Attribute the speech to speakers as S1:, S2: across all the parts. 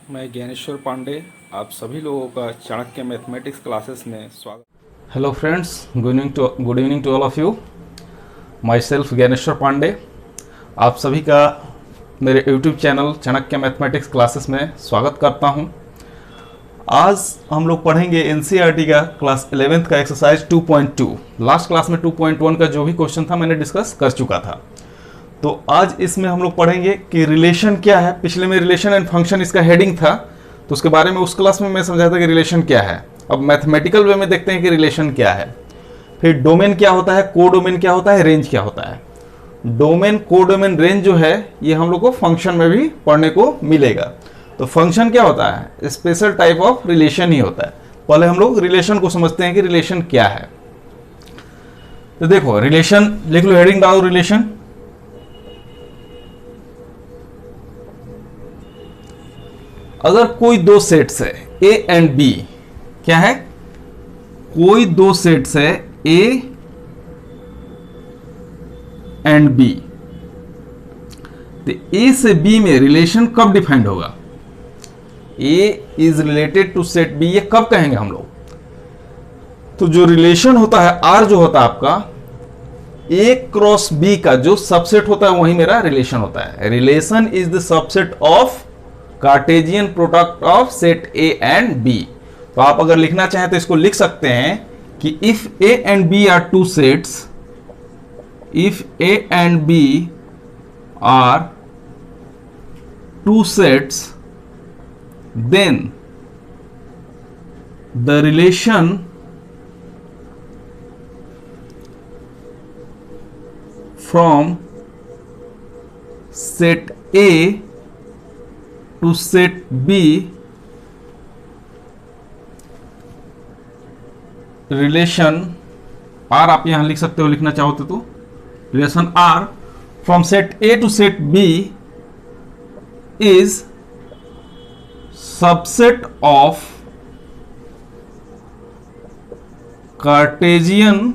S1: मैं ज्ञानेश्वर पांडे आप सभी लोगों का चाणक्य मैथमेटिक्स क्लासेस में स्वागत।
S2: Hello friends, good evening to all of you. Myself Dnyaneshwar Pandey, आप सभी का मेरे YouTube channel Chanakya mathematics classes में स्वागत करता हूं। आज हम लोग पढ़ेंगे NCERT का क्लास 11th का एक्सरसाइज 2.2। लास्ट क्लास में 2.1 का जो भी क्वेश्चन था मैंने डिस्कस कर चुका था। तो आज इसमें हम लोग पढ़ेंगे कि रिलेशन क्या है। पिछले में रिलेशन एंड फंक्शन इसका हेडिंग था, तो उसके बारे में उस क्लास में मैं समझाया था कि रिलेशन क्या है। अब मैथमेटिकल वे में देखते हैं कि रिलेशन क्या है। फिर डोमेन क्या होता है, कोडोमेन क्या होता है, रेंज क्या होता है। डोमेन, कोडोमेन, रेंज जो है ये हम लोग को फंक्शन में भी पढ़ने को मिलेगा। तो फंक्शन क्या होता है, स्पेशल टाइप ऑफ रिलेशन ही होता है। पहले हम लोग रिलेशन को समझते हैं कि रिलेशन क्या है। तो देखो रिलेशन, लिख लो, हेडिंग डालो रिलेशन। अगर कोई दो सेट्स है ए एंड बी, क्या है, कोई दो सेट्स है ए एंड बी, तो ए से बी में रिलेशन कब डिफाइंड होगा। A is related to set B, ये कब कहेंगे हम लोग। तो जो रिलेशन होता है आर, जो होता है आपका ए क्रॉस बी का जो सबसेट होता है वही मेरा रिलेशन होता है। Relation is the subset of Cartesian product of set A and B. तो आप अगर लिखना चाहें तो इसको लिख सकते हैं कि if A and B are two sets, if A and B are two sets, then the relation from set A to set B, relation R आप यहां लिख सकते हो, लिखना चाहो तो relation R from set A to set B is subset of Cartesian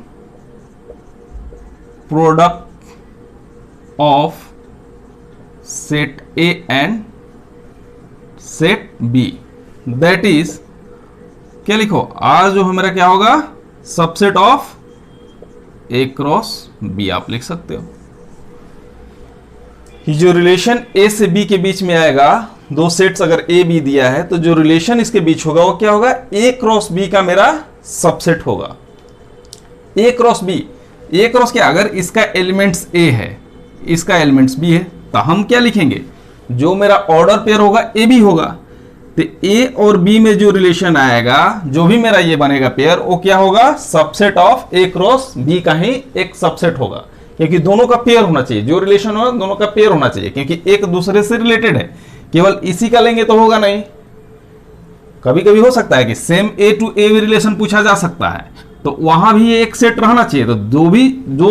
S2: product of set A and set B. That is, क्या लिखो, आर जो हमारा क्या होगा, subset of A cross B आप लिख सकते हो। ये जो रिलेशन ए से बी के बीच में आएगा, दो सेट्स अगर ए बी दिया है तो जो रिलेशन इसके बीच होगा वो क्या होगा, ए क्रॉस बी का मेरा सबसेट होगा। ए क्रॉस बी, ए क्रॉस क्या, अगर इसका एलिमेंट्स ए है, इसका एलिमेंट्स बी है, तो हम क्या लिखेंगे, जो मेरा ऑर्डर पेयर होगा ए बी होगा। तो ए और बी में जो रिलेशन आएगा, जो भी मेरा ये बनेगा पेयर, वो क्या होगा, subset of A cross B का ही एक सबसेट होगा। क्योंकि दोनों का पेयर होना चाहिए, जो रिलेशन होगा दोनों का पेयर होना चाहिए, क्योंकि एक दूसरे से रिलेटेड है। केवल इसी का लेंगे तो होगा नहीं। कभी कभी हो सकता है कि same A to A relation पूछा जा सकता है, तो वहां भी एक सेट रहना चाहिए। तो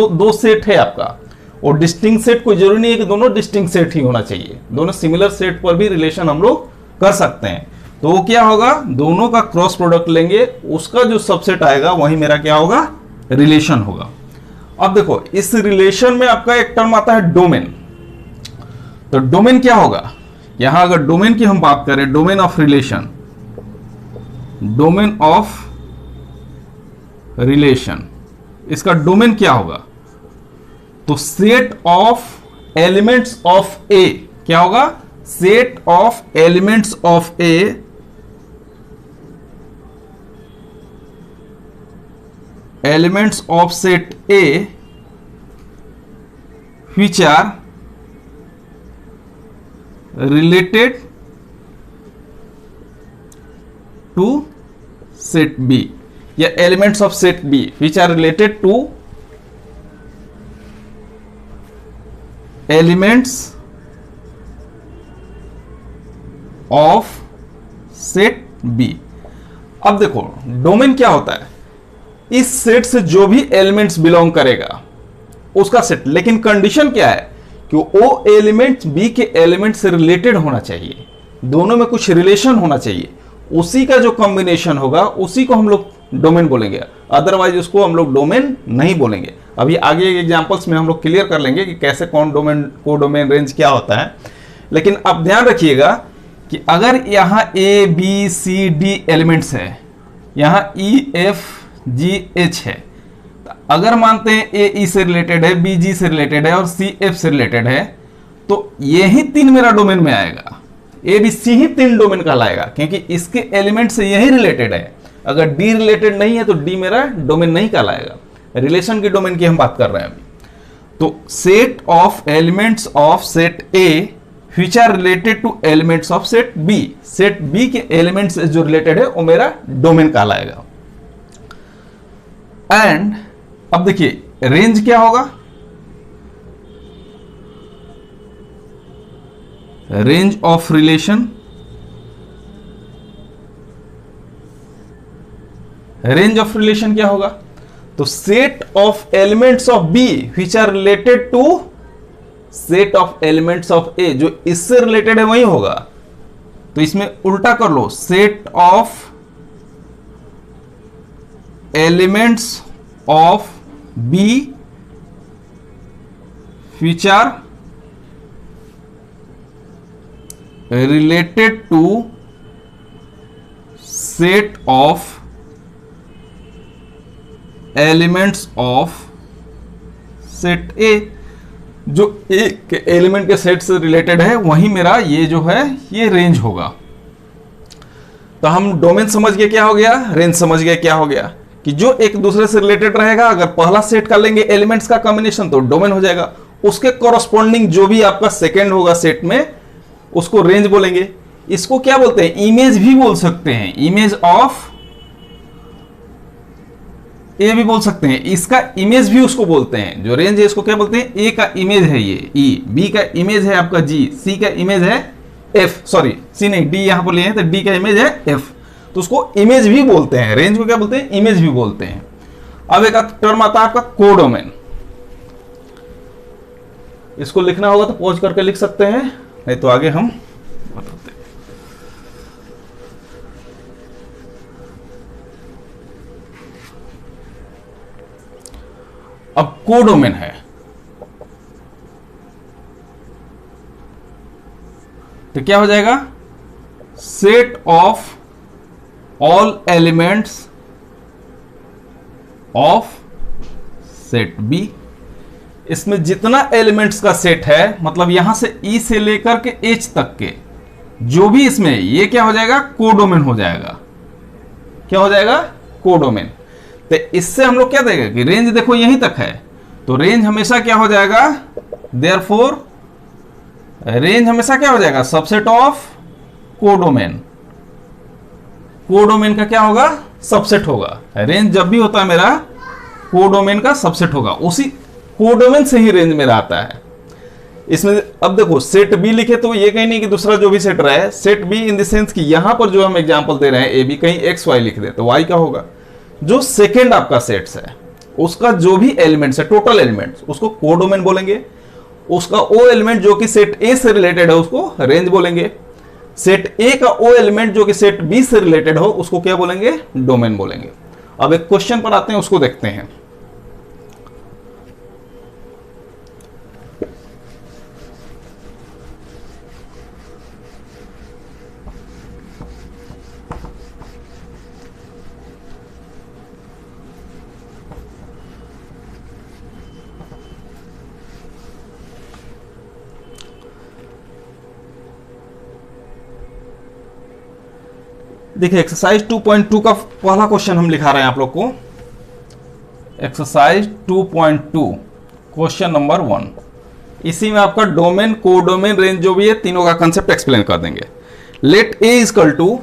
S2: दो सेट है आपका, और डिस्टिंक्ट सेट कोई जरूरी नहीं है कि दोनों डिस्टिंक्ट सेट ही होना चाहिए, दोनों सिमिलर सेट पर भी रिलेशन हम लोग कर सकते हैं। तो वो क्या होगा, दोनों का क्रॉस प्रोडक्ट लेंगे, उसका जो सबसेट आएगा वही मेरा क्या होगा, रिलेशन होगा। अब देखो इस रिलेशन में आपका एक टर्म आता है डोमेन। तो डोमेन क्या होगा, यहां अगर डोमेन की हम बात करें, domain of relation, domain of relation, इसका डोमेन क्या होगा, तो set of elements of A, क्या होगा, set of elements of A elements of set A which are related to set B, या elements of set B which are related to elements of set B. अब देखो domain क्या होता है, इस set से जो भी एलिमेंट्स बिलोंग करेगा उसका सेट। लेकिन कंडीशन क्या है कि वो एलिमेंट्स बी के एलिमेंट से रिलेटेड होना चाहिए, दोनों में कुछ रिलेशन होना चाहिए, उसी का जो कॉम्बिनेशन होगा उसी को हम लोग डोमेन बोलेंगे, अदरवाइज उसको हम लोग डोमेन नहीं बोलेंगे। अभी आगे एग्जांपल्स में हम लोग क्लियर कर लेंगे कि कैसे कौन डोमेन, को डोमेन, रेंज क्या होता है। लेकिन अब ध्यान रखिएगा कि अगर यहां A B C D elements है, यहां ई एफ जी एच है, तो अगर मानते हैं ए ई से रिलेटेड है, बी जी से रिलेटेड है और सी एफ से रिलेटेड है, तो यही तीन मेरा डोमेन में आएगा। ए बी सी ही तीन डोमेन कहलाएगा, क्योंकि इसके एलिमेंट से यही रिलेटेड है। अगर डी रिलेटेड नहीं है तो डी मेरा डोमेन नहीं कहलाएगा। रिलेशन की डोमेन की हम बात कर रहे हैं अभी। तो set of elements of set A which are related to elements of set B, set B के एलिमेंट्स से जो रिलेटेड है वो मेरा डोमेन कहलाएगा। एंड अब देखिए रेंज क्या होगा, range of relation, range of relation क्या होगा, तो set of elements of B which are related to set of elements of A, जो इससे रिलेटेड है वही होगा। तो इसमें उल्टा कर लो, set of elements of B which are related to set of elements of set A, जो एक एलिमेंट के सेट से रिलेटेड है वही मेरा ये जो है ये रेंज होगा। तो हम डोमेन समझ गए क्या हो गया, रेंज समझ गए क्या हो गया, कि जो एक दूसरे से रिलेटेड रहेगा, अगर पहला सेट का लेंगे एलिमेंट्स का कॉम्बिनेशन तो डोमेन हो जाएगा, उसके कॉरस्पॉन्डिंग जो भी आपका सेकंड होगा सेट में उसको रेंज बोलेंगे। इसको क्या बोलते हैं, इमेज भी बोल सकते हैं, इमेज ऑफ ए भी बोल सकते हैं, इसका इमेज भी उसको बोलते हैं। जो रेंज है इसको क्या बोलते हैं, ए का इमेज है ये ई, बी का इमेज है आपका जी, सी का इमेज है एफ, सॉरी सी नहीं डी यहां पर लिए हैं, तो डी का इमेज है एफ, तो उसको इमेज भी बोलते हैं। रेंज को क्या बोलते हैं, इमेज भी बोलते हैं। अब एक टर्म आता है आपका कोडोमेन, इसको लिखना होगा तो पॉज करके लिख सकते हैं, नहीं तो आगे हम बताते हैं। अब कोडोमेन है, तो क्या हो जाएगा, set of all elements of set B. इसमें जितना एलिमेंट्स का सेट है, मतलब यहां से ई से लेकर के एच तक के जो भी इसमें, ये क्या हो जाएगा, कोडोमेन हो जाएगा। क्या हो जाएगा, कोडोमेन। तो इससे हम लोग क्या देखेंगे कि रेंज देखो यहीं तक है, तो रेंज हमेशा क्या हो जाएगा, देयरफॉर रेंज हमेशा क्या हो जाएगा, सबसेट ऑफ कोडोमेन। कोडोमेन का क्या होगा, सबसेट होगा। रेंज जब भी होता है मेरा कोडोमेन का सबसेट होगा, उसी कोडोमेन से ही रेंज मेरा आता है। इसमें अब देखो सेट बी लिखे तो ये कहीं नहीं कि दूसरा जो भी सेट रहा है, set be in the sense कि यहां पर जो हम एग्जांपल दे रहे हैं ए बी, कहीं एक्स वाई लिख दे तो वाई का होगा। जो सेकेंड आपका सेट्स है उसका जो भी एलिमेंट्स है, टोटल एलिमेंट्स, उसको कोडोमेन बोलेंगे। उसका ओ एलिमेंट जो कि सेट ए से रिलेटेड है उसको रेंज बोलेंगे। सेट ए का ओ एलिमेंट जो कि सेट बी से रिलेटेड हो उसको क्या बोलेंगे, डोमेन बोलेंगे। अब एक क्वेश्चन पर आते हैं, उसको देखते हैं। देखिए एक्सरसाइज 2.2 का पहला क्वेश्चन हम लिखा रहे हैं आप लोग को। Exercise 2.2 question number 1। इसी में आपका डोमेन, कोडोमेन, रेंज जो भी है तीनों का कंसेप्ट एक्सप्लेन कर देंगे। लेट ए इक्वल टू,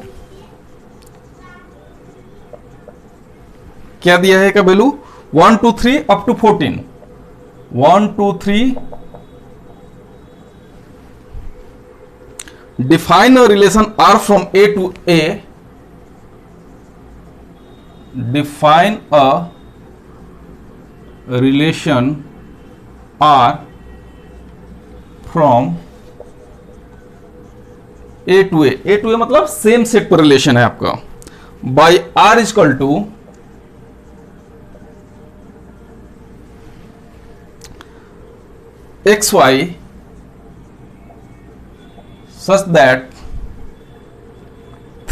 S2: क्या दिया है का value 1 2 3 up to 14, 1 2 3। define a relation R from A to A, define a relation R from A to A। A to A मतलब सेम सेट पर रिलेशन है आपका। By R equal to XY such that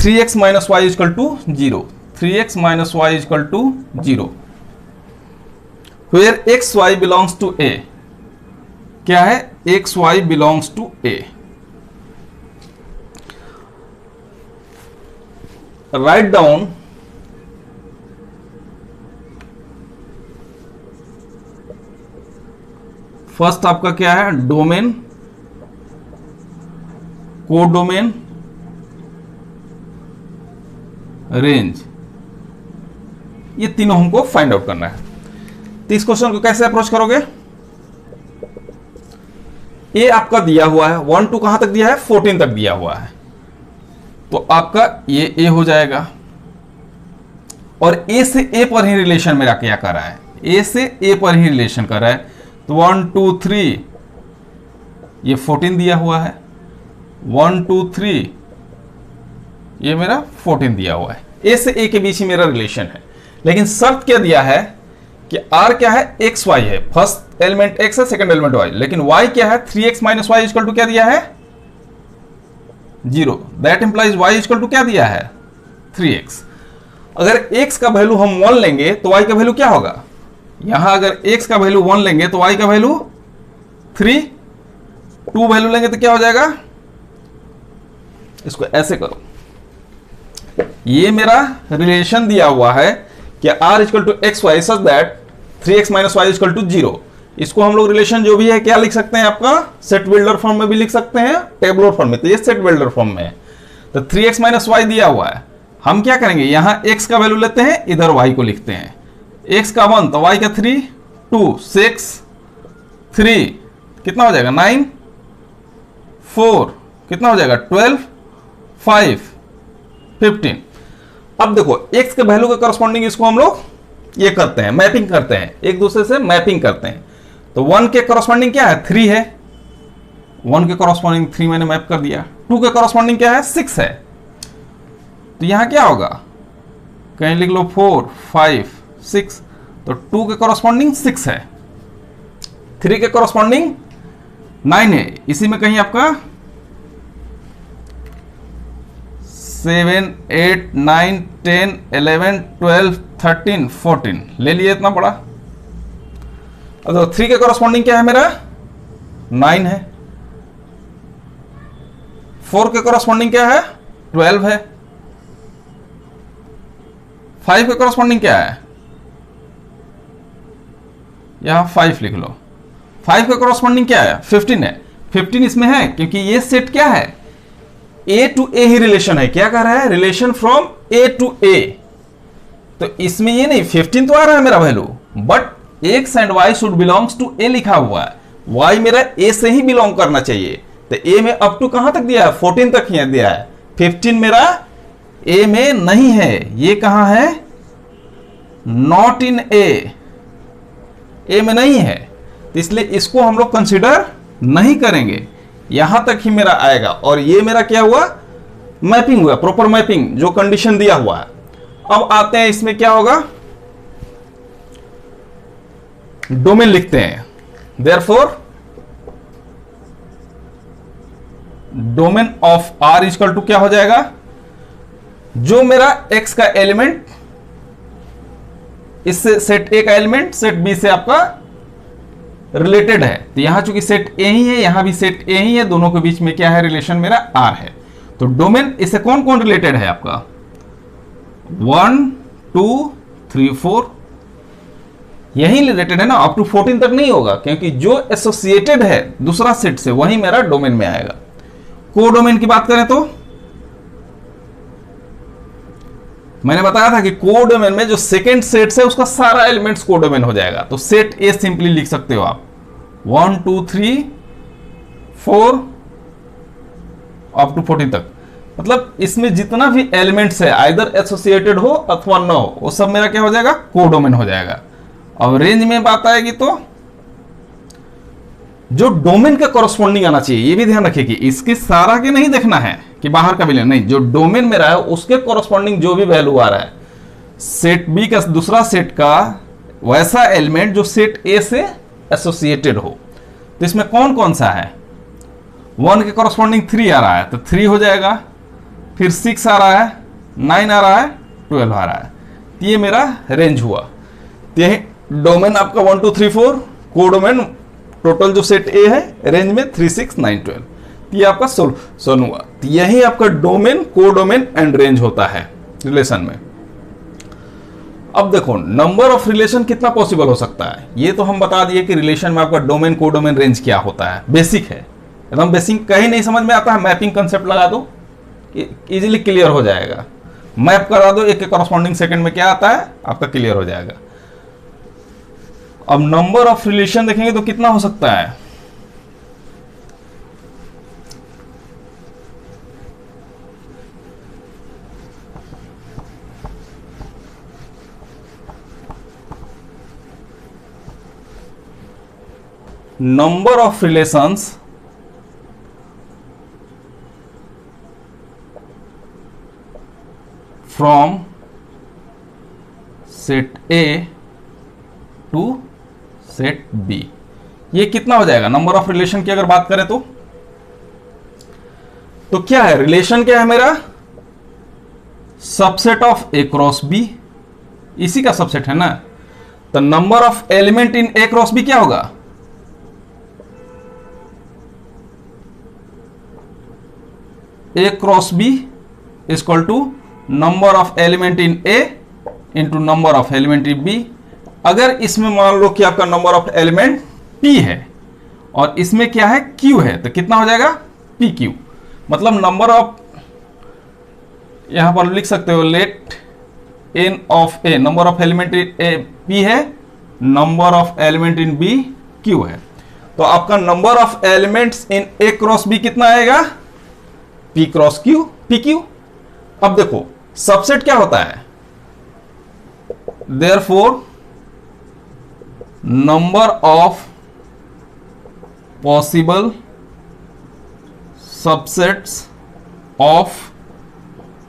S2: 3x minus Y is equal to 0, 3x minus Y is equal to 0, where X Y belongs to A. क्या है? X Y belongs to A. Write down first आपका क्या है? Domain, codomain, range, ये तीनों हमको find out करना है। तो इस क्वेश्चन को कैसे अप्रोच करोगे? ए आपका दिया हुआ है 1 to कहां तक दिया है? 14 तक दिया हुआ है, तो आपका ये ए हो जाएगा। और ए से ए पर ही रिलेशन मेरा क्या कर रहा है? ए से ए पर ही रिलेशन कर रहा है, तो 1 2 3 ये 14 दिया हुआ है, 1 2 3 ये मेरा 14 दिया हुआ है। ए से ए के बीच ही मेरा रिलेशन है, लेकिन शर्त क्या दिया है कि आर क्या है? एक्स वाई है, फर्स्ट एलिमेंट एक्स है, सेकंड एलिमेंट वाई, लेकिन वाई क्या है? 3x minus Y equal to क्या दिया है? 0। That implies Y equal to क्या दिया है? 3x। अगर x का वैल्यू हम 1 लेंगे तो y का वैल्यू क्या होगा? यहां अगर x का वैल्यू 1 लेंगे तो y का वैल्यू 3, 2 वैल्यू लेंगे तो क्या हो जाएगा? इसको ऐसे करो, ये मेरा रिलेशन दिया हुआ है कि r equal to X Y such that 3x minus Y equal to 0। इसको हम लोग रिलेशन जो भी है क्या लिख सकते हैं? आपका सेट बिल्डर फॉर्म में भी लिख सकते हैं, टेबुलर फॉर्म में। तो ये सेट बिल्डर फॉर्म में है। तो 3x माइनस वाई दिया हुआ है, हम क्या करेंगे? यहां x का वैल्यू लेते हैं, इधर y को लिखते हैं। x का 1 तो y का 3, 2 6 3 कितना हो जाएगा? 9 4 कितना हो जाएगा? 12 5 15। अब देखो x के वैल्यू के करस्पॉन्डिंग इसको हम लोग ये करते हैं, मैपिंग करते हैं, एक दूसरे से मैपिंग करते हैं। तो 1 के करस्पॉन्डिंग क्या है? 3 है, 1 के करस्पॉन्डिंग 3 मैंने मैप कर दिया। 2 के करस्पॉन्डिंग क्या है? 6 है, तो यहां क्या होगा? कहीं लिख लो 4 5 6, तो 2 के करस्पॉन्डिंग 6 है, 3 के करस्पॉन्डिंग 9 है, इसी में कहीं आपका 7 8 9 10 11 12 13 14 ले लिए, इतना बड़ा। तो 3 के करस्पॉन्डिंग क्या है मेरा? 9 है। 4 के करस्पॉन्डिंग क्या है? 12 है। 5 के करस्पॉन्डिंग क्या है? यहां 5 लिख लो। 5 के करस्पॉन्डिंग क्या है? 15 है। 15 इसमें है क्योंकि ये सेट क्या है? ए टू ए ही रिलेशन है। क्या कर रहा है? रिलेशन फ्रॉम ए टू ए। तो इसमें ये नहीं 15 तो आ रहा है मेरा value, but X and Y should belongs to A लिखा हुआ है, वाई मेरा ए से ही बिलोंग करना चाहिए। तो ए में अप टू कहां तक दिया है? 14 तक ही दिया है। 15 मेरा ए में नहीं है, ये कहां है? नॉट इन ए में नहीं है, तो इसलिए इसको हम लोग कंसिडर नहीं करेंगे, यहां तक ही मेरा आएगा। और ये मेरा क्या हुआ? मैपिंग हुआ, प्रॉपर मैपिंग जो कंडीशन दिया हुआ है। अब आते हैं इसमें क्या होगा? डोमेन लिखते हैं। Therefore domain of R equal to क्या हो जाएगा? जो मेरा एक्स का एलिमेंट इससे सेट ए का एलिमेंट सेट बी से आपका रिलेटेड है, तो यहां चूंकि सेट ए ही है, यहां भी सेट ए ही है, दोनों के बीच में क्या है? रिलेशन मेरा आर है। तो डोमेन इससे कौन कौन रिलेटेड है आपका? 1 2 3 4 यही रिलेटेड है ना, अप टू 14 तक नहीं होगा, क्योंकि जो एसोसिएटेड है दूसरा सेट से वही मेरा डोमेन में आएगा। कोडोमेन की बात करें तो मैंने बताया था कि कोडोमेन में जो सेकेंड सेट है उसका सारा एलिमेंट्स कोडोमेन हो जाएगा। तो सेट ए सिंपली लिख सकते हो आप 1 2 3 4 अप टू 14 तक। मतलब इसमें जितना भी एलिमेंट्स है आइदर एसोसिएटेड हो अथवा न हो, वो सब मेरा क्या हो जाएगा? कोडोमेन हो जाएगा। अब रेंज में बात आएगी तो जो डोमेन के कॉरस्पॉन्डिंग आना चाहिए, ये भी ध्यान रखिए कि इसके सारा के नहीं देखना है कि बाहर का भी नहीं, जो डोमेन में रहा है उसके कॉरस्पॉन्डिंग जो भी वैल्यू आ रहा है सेट बी का दूसरा सेट का वैसा एलिमेंट जो सेट ए से एसोसिएटेड हो। तो इसमें कौन कौन सा है? 1 के कॉरस्पॉन्डिंग 3 आ रहा है, तो 3 हो जाएगा। फिर 6 आ रहा है, 9 आ रहा है, 12 आ रहा है, तो ये मेरा रेंज हुआ। तो यही डोमेन आपका 1 2 3 4, कोडोमेन टोटल जो सेट ए है रेंज में 3 6 9 12, तो ये आपका सोल्यूशन हुआ। तो यही आपका डोमेन, कोडोमेन एंड रेंज होता है रिलेशन में। अब देखो नंबर ऑफ रिलेशन कितना पॉसिबल हो सकता है, ये तो हम बता दिए कि रिलेशन में आपका डोमेन, कोडोमेन, रेंज क्या होता है, बेसिक है एकदम। बेसिक कहीं नहीं समझ में आता है, मैपिंग कंसेप्ट लगा दो, इजीली क्लियर हो जाएगा। मैप करा दो एक के कॉरस्पॉन्डिंग सेकंड में क्या आता है, आपका क्लियर हो जाएगा। अब नंबर ऑफ रिलेशन देखेंगे तो कितना हो सकता है, number of relations from set A to set B, ये कितना हो जाएगा नंबर ऑफ रिलेशन की अगर बात करें तो क्या है रिलेशन, क्या है मेरा subset of A cross B, इसी का सबसेट है ना। तो number of element in A cross B क्या होगा, A cross B equal to number of element in A into number of element in B। अगर इसमें मान लो कि आपका नंबर ऑफ एलिमेंट P है और इसमें क्या है Q है, तो कितना हो जाएगा PQ। मतलब नंबर ऑफ, यहां पर लिख सकते हो let n of A, number of element in A P है, number of element in B Q है। तो आपका number of elements in A cross B कितना आएगा, P क्रॉस Q, PQ। अब देखो सबसेट क्या होता है, therefore number of possible subsets of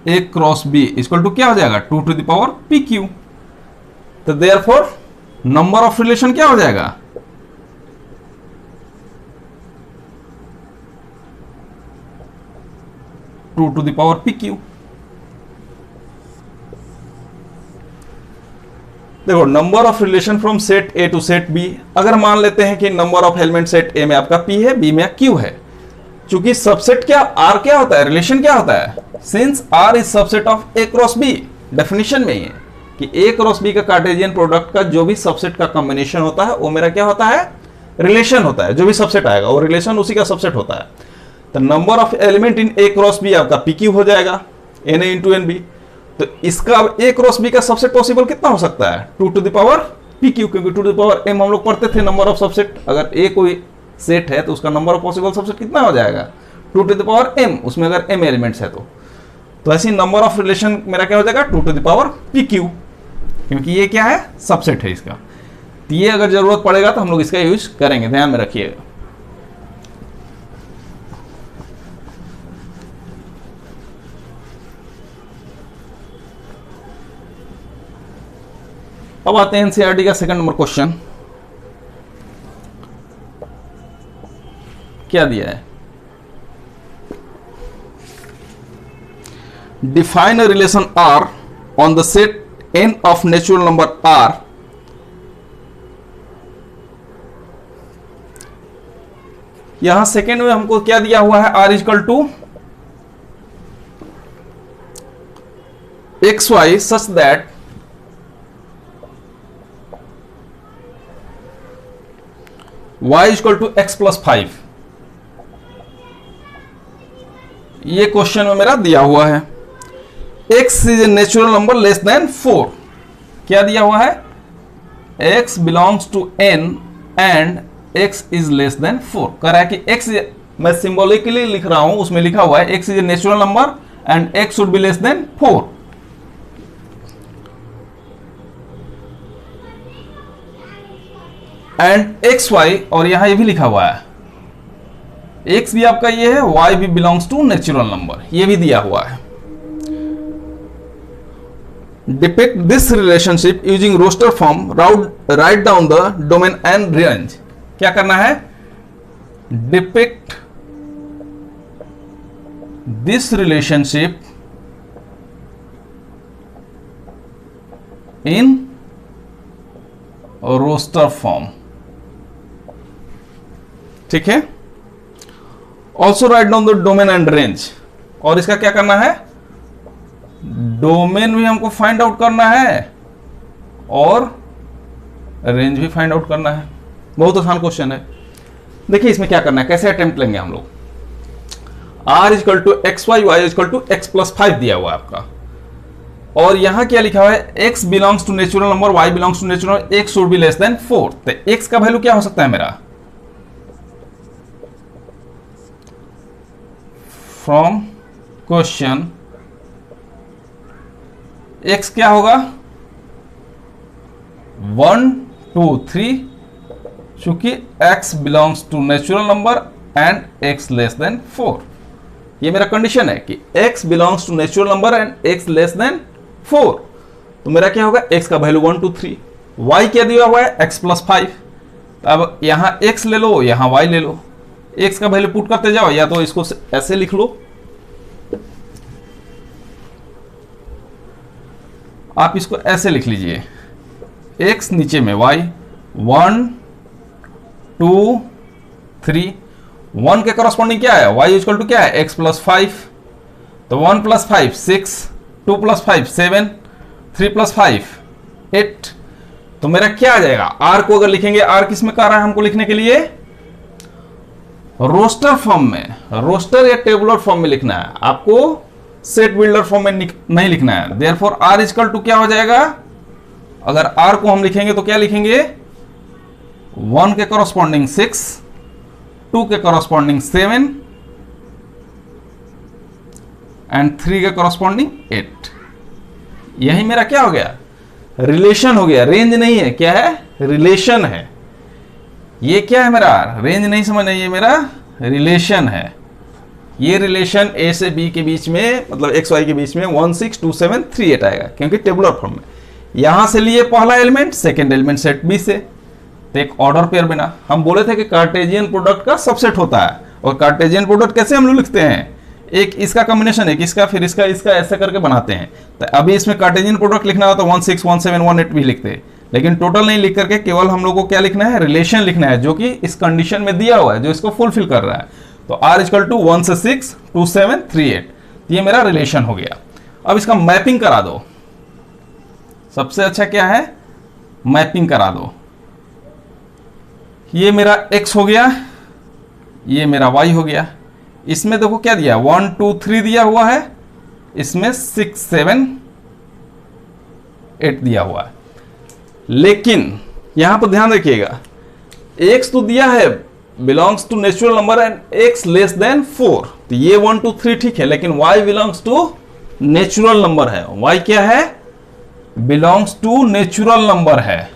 S2: A cross B equal to क्या हो जाएगा 2 टू द पावर PQ। तो देयरफॉर नंबर ऑफ रिलेशन क्या हो जाएगा, two to the power PQ। देखो number of relation from set A to set B, अगर मान लेते हैं कि number of element set A में आपका P है, B में Q है, चूंकि सबसेट क्या R क्या होता है, रिलेशन क्या होता है, since R is subset of A cross B, definition में ही है कि A क्रॉस B का कार्टेशियन प्रोडक्ट का जो भी सबसेट का कॉम्बिनेशन होता है वो मेरा क्या होता है, रिलेशन होता है। जो भी सबसेट आएगा वो रिलेशन उसी का सबसेट होता है। तो number of element in A cross B आपका PQ हो जाएगा, Na इंटू NB। तो इसका A क्रॉस B का सबसेट पॉसिबल कितना हो सकता है, 2 टू द पावर PQ, क्योंकि 2 टू द पावर M हम लोग पढ़ते थे नंबर ऑफ सबसेट। अगर A कोई सेट है तो उसका नंबर ऑफ पॉसिबल सबसेट कितना हो जाएगा, 2 टू द पावर M, उसमें अगर M एलिमेंट्स है तो ऐसे नंबर ऑफ रिलेशन मेरा क्या हो जाएगा 2 टू द पावर PQ, क्योंकि ये क्या है सबसेट है इसका। तो ये अगर जरूरत पड़ेगा तो हम लोग इसका यूज करेंगे, ध्यान में रखिएगा। अब आते हैं एनसीईआरटी का सेकंड नंबर क्वेश्चन। क्या दिया है, define a relation R on the set n of natural number R यहां सेकेंड में हमको क्या दिया हुआ है, R equal to XY such that y equal to x plus 5। ये क्वेश्चन में मेरा दिया हुआ है x is a natural number less than 4। क्या दिया हुआ है, x belongs to n and x is less than 4। कह रहा है कि x, मैं सिंबॉलिकली लिख रहा हूं, उसमें लिखा हुआ है x is a natural number and x should be less than 4। And X Y, और यहां ये भी लिखा हुआ है x भी आपका ये है, y भी बिलोंग्स टू नेचुरल नंबर, ये भी दिया हुआ है। Depict this relationship using roster form, write down the domain and range. क्या करना है, depict this relationship in roster form, ठीक है। Also write down the domain and range, और इसका क्या करना है, डोमेन भी हमको फाइंड आउट करना है और रेंज भी फाइंड आउट करना है। बहुत आसान क्वेश्चन है। देखिए इसमें क्या करना है, कैसे अटेम्प्ट लेंगे हम लोग। r equal to X Y, Y equal to X plus 5 दिया हुआ है आपका, और यहां क्या लिखा हुआ है, x belongs to natural number, y belongs to natural number, x should be less than 4। तो x का वैल्यू क्या हो सकता है मेरा, फ्रॉम क्वेश्चन x क्या होगा, 1 2 3, चूंकि x belongs to natural number and x less than 4। ये मेरा कंडीशन है कि x belongs to natural number and x less than 4। तो मेरा क्या होगा, x का वैल्यू 1 2 3, y क्या दिया हुआ है, x प्लस 5। अब यहां x ले लो, यहां y ले लो, x का वैल्यू पुट करते जाओ, या तो इसको ऐसे लिख लो, आप इसको ऐसे लिख लीजिए, x नीचे में y, 1 2 3, 1 के करस्पॉन्डिंग क्या है, y इक्वल टू क्या है, x प्लस 5। तो 1 प्लस 5 6, 2 प्लस 5 7, 3 प्लस 5 8। तो मेरा क्या आ जाएगा, r को अगर लिखेंगे, r किस में कह रहा है हमको लिखने के लिए, रोस्टर फॉर्म में, रोस्टर या टेबुलर फॉर्म में लिखना है आपको, सेट बिल्डर फॉर्म में नहीं लिखना है। देयरफॉर r इक्वल टू क्या हो जाएगा, अगर r को हम लिखेंगे तो क्या लिखेंगे, 1 के करस्पॉन्डिंग 6, 2 के करस्पॉन्डिंग 7 एंड 3 के करस्पॉन्डिंग 8। यही मेरा क्या हो गया, रिलेशन हो गया, रेंज नहीं है, क्या है, रिलेशन है। ये क्या है मेरा, रेंज नहीं समझना, ये मेरा रिलेशन है। ये रिलेशन ए से बी के बीच में, मतलब एक्स वाई के बीच में 1 6 2 7 3 8 आएगा, क्योंकि टेबुलर फॉर्म में। यहां से लिए पहला element, second element set B से, तो एक ऑर्डर पेयर बना। हम बोले थे कि कार्टेजियन प्रोडक्ट का सबसेट होता है, और कार्टेजियन प्रोडक्ट कैसे हम लोग लिखते हैं, एक इसका कॉम्बिनेशन, एक इसका, फिर इसका, ऐसे करके बनाते हैं। तो अभी इसमें कार्टेजियन प्रोडक्ट लिखना हो तो 1 6 1 7 1 8 भी लिखते हैं, लेकिन टोटल नहीं लिख करके केवल हम लोग को क्या लिखना है, रिलेशन लिखना है, जो कि इस कंडीशन में दिया हुआ है, जो इसको फुलफिल कर रहा है। तो r इक्वल टू 1 से 6 2 7 3 8, ये मेरा रिलेशन हो गया। अब इसका मैपिंग करा दो, सबसे अच्छा क्या है, मैपिंग करा दो। ये मेरा x हो गया, ये मेरा y हो गया। इसमें देखो क्या दिया, 1 2 3 दिया हुआ है, इसमें 6 7 8 दिया हुआ है। लेकिन यहां पर ध्यान रखिएगा, x तो दिया है belongs to natural number and x less than 4, तो ये 1 2 3 ठीक है, लेकिन y belongs to natural number है। y क्या है, बिलोंग्स टू नेचुरल नंबर है।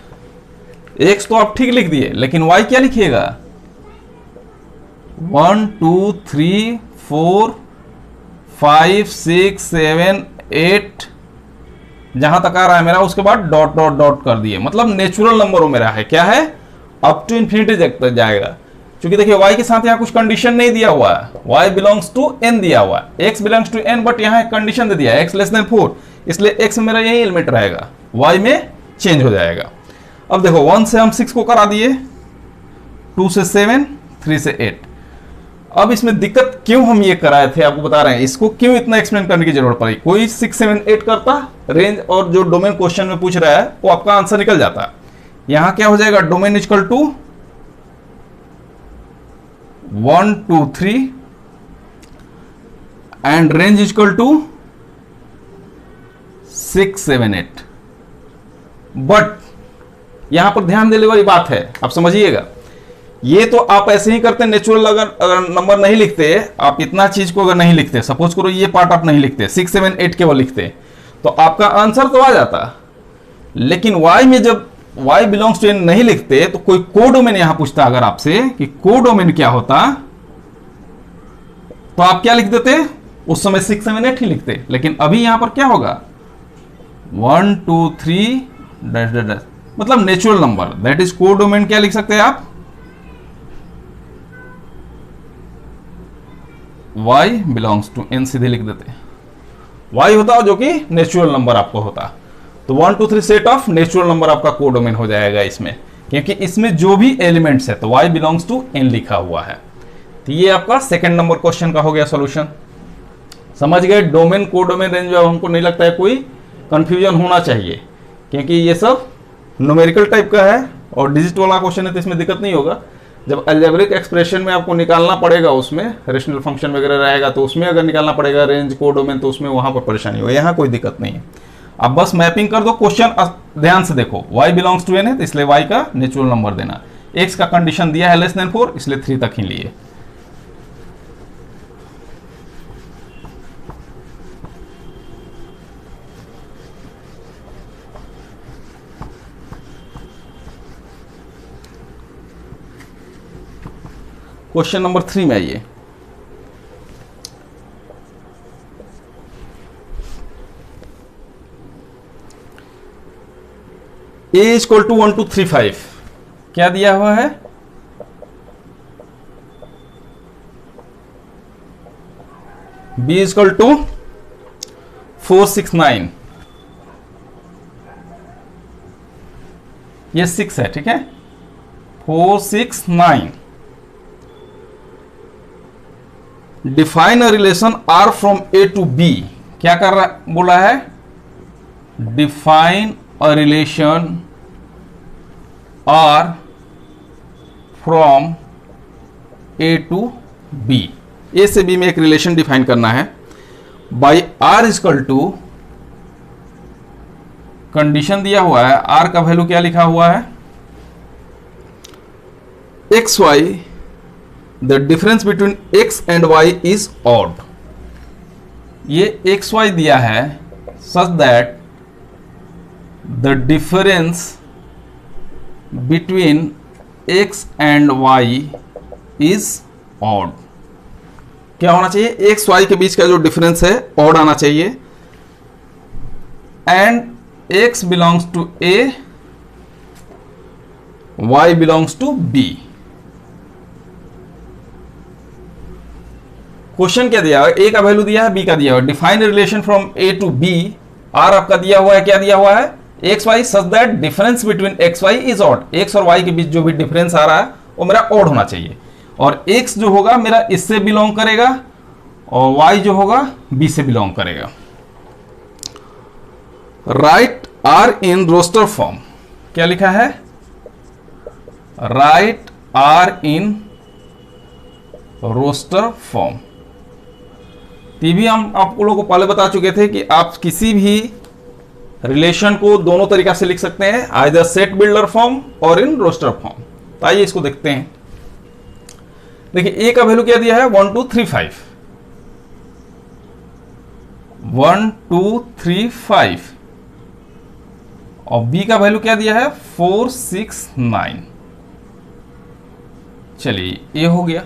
S2: x तो आप ठीक लिख दिए, लेकिन y क्या लिखिएगा, 1 2 3 4 5 6 7 8, जहां तक आ रहा है मेरा, उसके बाद डॉट डॉट डॉट कर दिए, मतलब नेचुरल नंबर हो मेरा है, क्या है, अप टू इंफिनिटी तक जाएगा। क्योंकि देखिए y के साथ यहाँ कुछ कंडीशन नहीं दिया हुआ है, y बिलोंग्स टू n दिया हुआ है, x belongs to n, but यहाँ एक कंडीशन दे दिया है, x लेस देन 4, इसलिए x में मेरा यही एलिमेंट रहेगा, y में चेंज हो जाएगा। अब देखो 1 से हम 6 को करा दिए, 2 से 7, 3 से 8। अब इसमें दिक्कत क्यों हम ये कराए थे आपको बता रहे हैं, इसको क्यों इतना एक्सप्लेन करने की जरूरत पड़ी। कोई 6 7 8 करता रेंज, और जो डोमेन क्वेश्चन में पूछ रहा है वो आपका आंसर निकल जाता। यहां क्या हो जाएगा, domain equal to 1 2 3 and range equal to 6 7 8। But यहां पर ध्यान देने वाली बात है, आप समझिएगा, ये तो आप ऐसे ही करते, नेचुरल अगर नंबर नहीं लिखते, आप इतना चीज को अगर नहीं लिखते, सपोज करो ये पार्ट आप नहीं लिखते, 6 7 8 केवल लिखते, तो आपका आंसर तो आ जाता। लेकिन y में जब y बिलोंग्स टू n नहीं लिखते, तो कोई कोडोमेन यहां पूछता अगर आपसे कि कोडोमेन क्या होता, तो आप क्या लिख देते, उस समय 6 7 8 ही लिखते। लेकिन अभी यहां पर क्या होगा, 1 2 3 डैश डैश डैश, मतलब natural number, that is codomain. क्या लिख सकते हैं आप, y बिलोंग्स टू n सीधे लिख देते, y होता जो कि नेचुरल नंबर आपको होता। तो 1 2 3 सेट ऑफ नेचुरल नंबर आपका कोडोमेन हो जाएगा इसमें, क्योंकि इसमें जो भी एलिमेंट्स है तो y बिलोंग्स टू n लिखा हुआ है। तो ये आपका सेकंड नंबर क्वेश्चन का हो गया सॉल्यूशन। समझ गए, डोमेन कोडोमेन रेंज में हमको नहीं लगता है कोई कंफ्यूजन होना चाहिए, क्योंकि ये सब न्यूमेरिकल टाइप का है और डिजिट वाला क्वेश्चन है तो इसमें दिक्कत नहीं होगा। जब अलजेब्रिक एक्सप्रेशन में आपको निकालना पड़ेगा, उसमें रेशनल फंक्शन वगैरह रहेगा तो उसमें अगर निकालना पड़ेगा रेंज कोडोमेन तो उसमें वहां पर परेशानी हो, यहाँ कोई दिक्कत नहीं है। अब बस मैपिंग कर दो। क्वेश्चन ध्यान से देखो, y बिलोंग्स टू n है तो इसलिए y का नेचुरल नंबर देना, x का कंडीशन दिया है लेस देन 4 इसलिए 3 तक ही लिए। क्वेश्चन नंबर 3 में आइए। a इक्वल टू 1 2 3 5 क्या दिया हुआ है? b इक्वल टू 4 6 9, ये 6 है, ठीक है, 4 6 9। Define a relation r from a to b, क्या कर रहा बोला है? Define a relation r from a to b, a से b में एक रिलेशन डिफाइन करना है। By r equal to, condition दिया हुआ है, r का वैल्यू क्या लिखा हुआ है? X Y, the difference between x and y is odd. ये एक्स वाई दिया है such that the difference between x and y is odd. क्या होना चाहिए? x y के बीच का जो डिफरेंस है ऑड आना चाहिए। And x belongs to a, y belongs to b। Question क्या दिया है? a का वैल्यू दिया है, b का दिया हुआ है। Define relation from a to b, r आपका दिया हुआ है, क्या दिया हुआ है? X Y such that difference between X Y is odd. एक्स और वाई के बीच जो भी डिफरेंस आ रहा है वो मेरा ऑड होना चाहिए, और एक्स जो होगा मेरा इससे बिलोंग करेगा और वाई जो होगा बी से बिलोंग करेगा। Write R in roster form, क्या लिखा है? Write R in roster form. ये भी हम आप लोगों को पहले बता चुके थे कि आप किसी भी रिलेशन को दोनों तरीका से लिख सकते हैं, आइदर सेट बिल्डर फॉर्म और इन रोस्टर फॉर्म। तो आइए इसको देखते हैं। देखिए a का वैल्यू क्या दिया है? 1 2 3 5, 1 2 3 5, और b का वैल्यू क्या दिया है? 4 6 9। चलिए ये हो गया।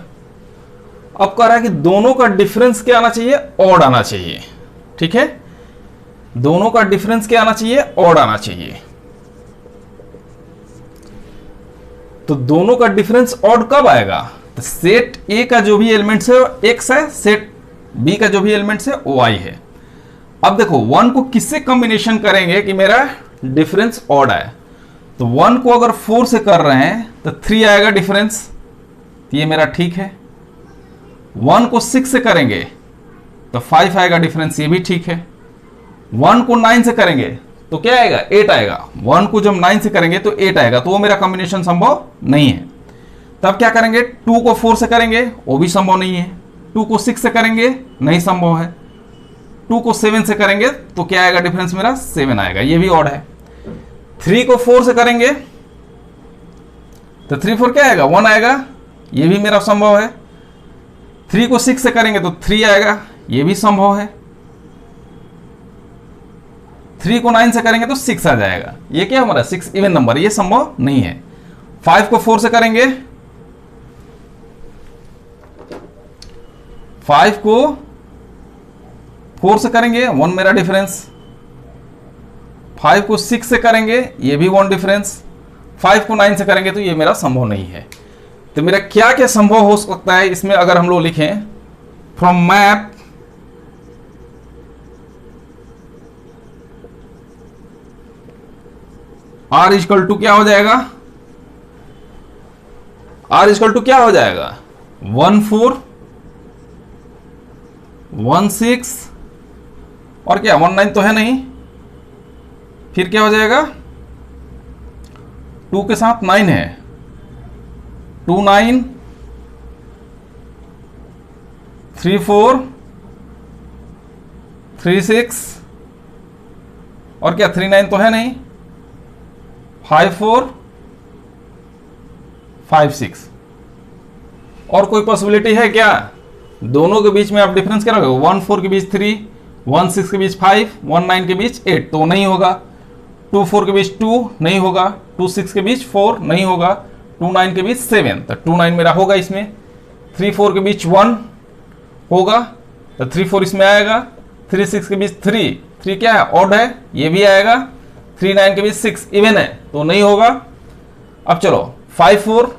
S2: अब कह रहा है कि दोनों का डिफरेंस क्या आना चाहिए? ऑड आना चाहिए, ठीक है, दोनों का डिफरेंस क्या आना चाहिए? ऑड आना चाहिए। तो दोनों का डिफरेंस ऑड कब आएगा? तो सेट ए का जो भी एलिमेंट्स है एक्स है, सेट बी का जो भी एलिमेंट्स है वो वाई है। अब देखो 1 को किससे कॉम्बिनेशन करेंगे कि मेरा डिफरेंस ऑड आए? तो 1 को अगर 4 से कर रहे हैं तो 3 आएगा डिफरेंस, तो ये मेरा ठीक है। 1 को 6 से करेंगे तो 5 आएगा डिफरेंस, ये भी ठीक है। 1 को 9 से करेंगे तो क्या आएगा? 8 आएगा। 1 को जब 9 से करेंगे तो 8 आएगा, तो वो मेरा कॉम्बिनेशन संभव नहीं है। तब क्या करेंगे? 2 को 4 से करेंगे, वो भी संभव नहीं है। 2 को 6 से करेंगे, नहीं संभव है। 2 को 7 से करेंगे तो क्या आएगा डिफरेंस? मेरा 7 आएगा, ये भी ऑड है। 3 को 4 से करेंगे तो 3 4 क्या आएगा? 1 आएगा, ये भी मेरा संभव है। 3 को 6 से करेंगे तो 3 आएगा, ये भी संभव है। 3 को 9 से करेंगे तो 6 आ जाएगा, ये क्या हमारा 6 इवन नंबर, ये संभव नहीं है। 5 को 4 से करेंगे, 5 को 4 से करेंगे 1 मेरा डिफरेंस। 5 को 6 से करेंगे, ये भी 1 डिफरेंस। 5 को 9 से करेंगे तो ये मेरा संभव नहीं है। तो मेरा क्या क्या संभव हो सकता है इसमें? अगर हम लोग लिखें from map R equal to क्या हो जाएगा, R इक्वल टू क्या हो जाएगा 14 16 और क्या 19 तो है नहीं, फिर क्या हो जाएगा 2 के साथ 9 है, 2 9 3 4 3 6 और क्या 3 9 तो है नहीं, 5 4 5 6 और कोई पॉसिबिलिटी है क्या, दोनों के बीच में आप डिफरेंस क्या रखोगे, 1 4 के बीच 3, 1 6 के बीच 5, 1 9 के बीच 8 तो नहीं होगा, 2 4 के बीच 2 नहीं होगा, 2 6 के बीच 4 नहीं होगा, 2 9 के बीच 7 तो 2 9 मेरा होगा इसमें, 3 4 के बीच 1 होगा तो 3 4 इसमें आएगा, 3 6 के बीच 3 क्या है ऑड है ये भी आएगा, 3 9 के बीच 6 इवन है तो नहीं होगा। अब चलो 5 4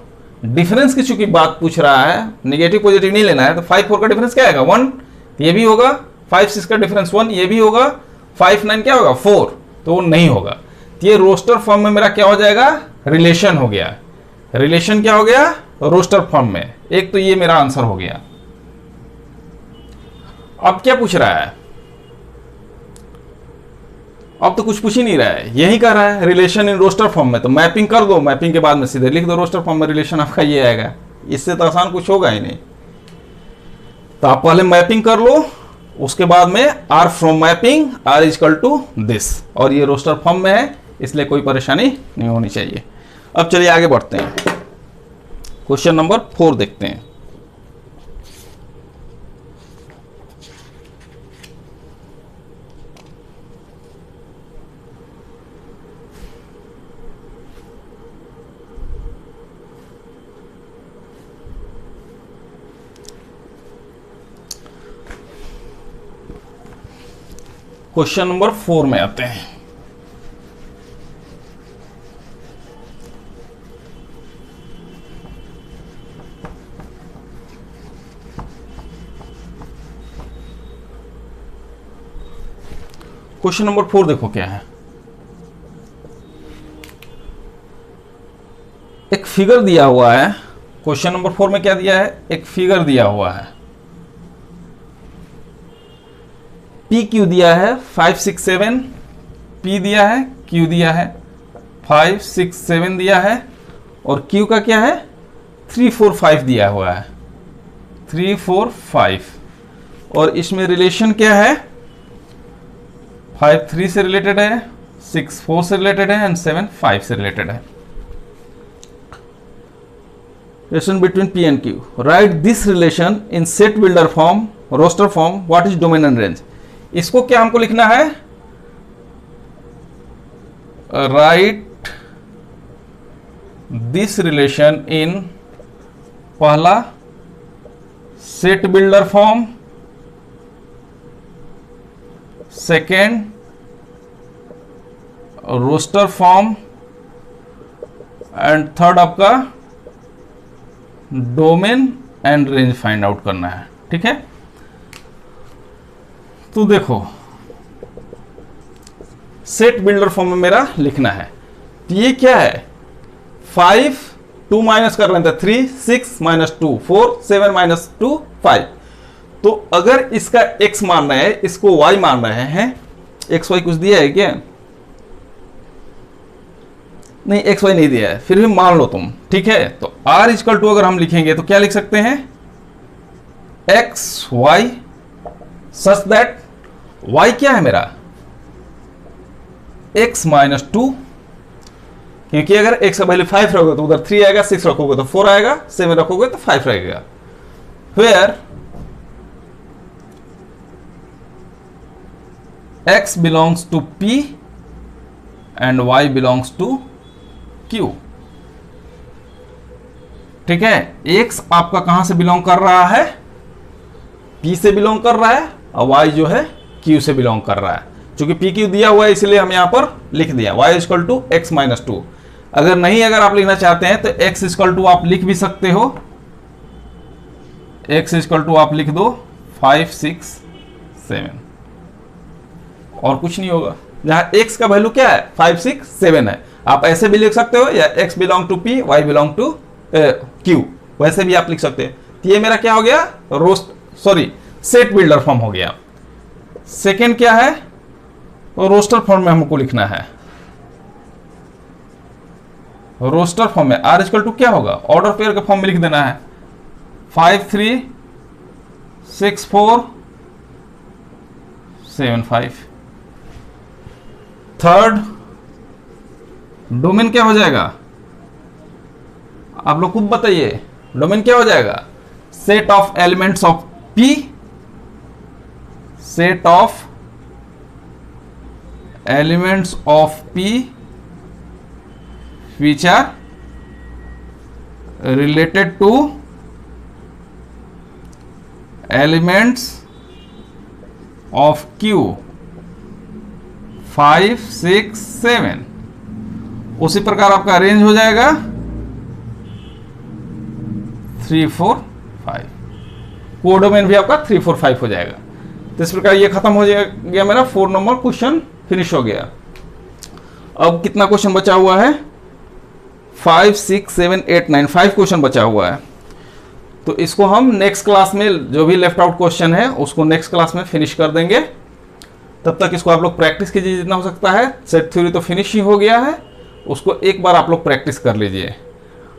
S2: डिफरेंस की चूंकि बात पूछ रहा है, नेगेटिव पॉजिटिव नहीं लेना है, तो 5 4 का डिफरेंस क्या आएगा 1 ये भी होगा, 5 6 का डिफरेंस 1 ये भी होगा, 5 9 क्या होगा 4 तो वो नहीं होगा। तो ये रोस्टर फॉर्म में मेरा क्या हो जाएगा, रिलेशन हो गया, रिलेशन क्या हो गया रोस्टर फॉर्म में, एक तो ये मेरा आंसर हो गया। अब क्या पूछ रहा है, अब तो कुछ पूछ ही नहीं रहा है, यही कह रहा है रिलेशन इन रोस्टर फॉर्म में, तो मैपिंग कर दो, मैपिंग के बाद में सीधे लिख दो रोस्टर फॉर्म में रिलेशन आपका ये आएगा, इससे तो आसान कुछ होगा ही नहीं। तो आप पहले मैपिंग कर लो, उसके बाद में R from mapping R equal to this, और ये रोस्टर फॉर्म में है इसलिए कोई परेशानी नहीं होनी चाहिए। अब चलिए आगे बढ़ते हैं, क्वेश्चन नंबर 4 देखते हैं। क्वेश्चन नंबर 4 में आते हैं। क्वेश्चन नंबर 4 देखो क्या है, एक फिगर दिया हुआ है। क्वेश्चन नंबर 4 में क्या दिया है, एक फिगर दिया हुआ है, पी क्यू दिया है 5 6 7, पी दिया है क्यू दिया है 5 6 7 दिया है, और क्यू का क्या है 3 4 5 दिया हुआ है, 3 4 5, और इसमें रिलेशन क्या है 5 3 से रिलेटेड है, 6 4 से रिलेटेड है एंड 7 5 से रिलेटेड है। Relation between p and q, right this relation in set builder form roster form, what is domain and range. इसको क्या हमको लिखना है, राइट दिस रिलेशन इन पहला set builder form, second roster form and third आपका domain and range find out करना है। ठीक है, तो देखो सेट बिल्डर फॉर्म में मेरा लिखना है, तो ये क्या है 5 2 माइनस कर रहे थे 3 6 माइनस 2 4 7 माइनस 2 5, तो अगर इसका x मान रहे हैं, इसको y मान रहे हैं, एक्स वाई कुछ दिया है क्या, नहीं एक्स वाई नहीं दिया है, फिर भी मान लो तुम। ठीक है, तो r इक्वल टू अगर हम लिखेंगे तो क्या लिख सकते हैं x Y such that y क्या है मेरा x माइनस 2, क्योंकि अगर x का वैल्यू 5 रखोगे तो उधर 3 आएगा, 6 रखोगे तो 4 आएगा, 7 रखोगे तो 5 रहेगा। Where x belongs to p and y belongs to q। ठीक है, x आपका कहां से बिलोंग कर रहा है, p से बिलोंग कर रहा है, और y जो है q से बिलोंग कर रहा है। चूंकि p q दिया हुआ है इसलिए हम यहां पर लिख दिया y equal to x minus 2। अगर नहीं, अगर आप लिखना चाहते हैं तो x इक्वल टू आप लिख भी सकते हो, x इक्वल टू आप लिख दो 5 6 7, और कुछ नहीं होगा। जहां x का वैल्यू क्या है 5 6 7 है, आप ऐसे भी लिख सकते हो या x belong to p y belong to q, वैसे भी आप लिख सकते हैं। तो ये मेरा क्या हो गया, सेट बिल्डर फॉर्म हो गया। सेकेंड क्या है, रोस्टर फॉर्म में हमको लिखना है। रोस्टर फॉर्म में आर इक्वल टू क्या होगा, ऑर्डर पेयर के फॉर्म में लिख देना है 5 3 6 4 7 5। थर्ड डोमेन क्या हो जाएगा, आप लोग खूब बताइए, डोमेन क्या हो जाएगा, set of elements of P, set of elements of P which are related to elements of Q 5 6 7। उसी प्रकार आपका अरेंज हो जाएगा 3 4 5, कोडोमेन भी आपका 3 4 5 हो जाएगा। तो इस प्रकार ये खत्म हो गया मेरा 4 नंबर क्वेश्चन फिनिश हो गया। अब कितना क्वेश्चन बचा हुआ है, 5 6 7 8 9, 5 क्वेश्चन बचा हुआ है। तो इसको हम नेक्स्ट क्लास में जो भी लेफ्ट आउट क्वेश्चन है उसको नेक्स्ट क्लास में फिनिश कर देंगे। तब तक इसको आप लोग प्रैक्टिस कीजिए जितना हो सकता है। सेट थ्योरी तो फिनिश ही हो गया है, उसको एक बार आप लोग प्रैक्टिस कर लीजिए।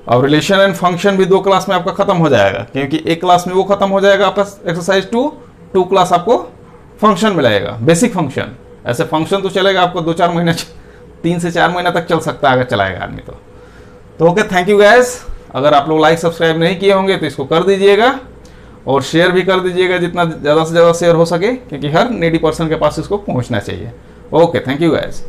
S2: और रिलेशन एंड फंक्शन भी 2 क्लास में आपका खत्म हो जाएगा, क्योंकि एक क्लास में वो खत्म हो जाएगा आपका एक्सरसाइज 2 क्लास आपको फंक्शन मिलाएगा, बेसिक फंक्शन। ऐसे फंक्शन तो चलेगा आपको 2-4 महीने, 3 से 4 महीना तक चल सकता है अगर चलाएगा आदमी तो ओके, थैंक यू गाइस। अगर आप लोग लाइक सब्सक्राइब नहीं किए होंगे तो इसको कर दीजिएगा और शेयर भी कर दीजिएगा, जितना ज़्यादा से ज़्यादा शेयर हो सके, क्योंकि हर नीडी पर्सन के पास इसको पहुंचना चाहिए। Okay, thank you guys.